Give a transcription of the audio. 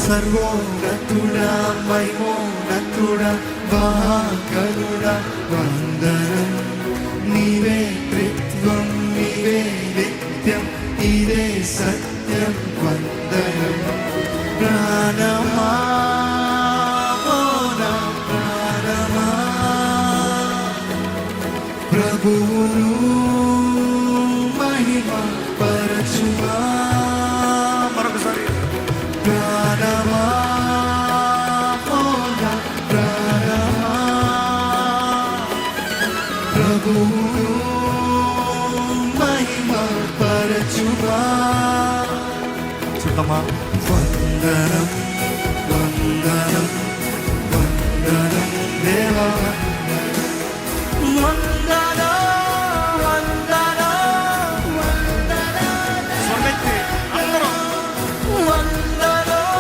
సర్వోన్నతుడా మహిమోన్నతుడా మహాకరుడా వందనం. నీవే త్రిత్వం నీవే నిత్యం ఇదే సత్యం వందనం. ప్రాణమా నా ప్రాణమా ప్రభువును మహిమ పరచుమా. మరొకసారి ప్రాణమా నా ప్రాణమా ప్రభువును మహిమ పరచుమా. వందనం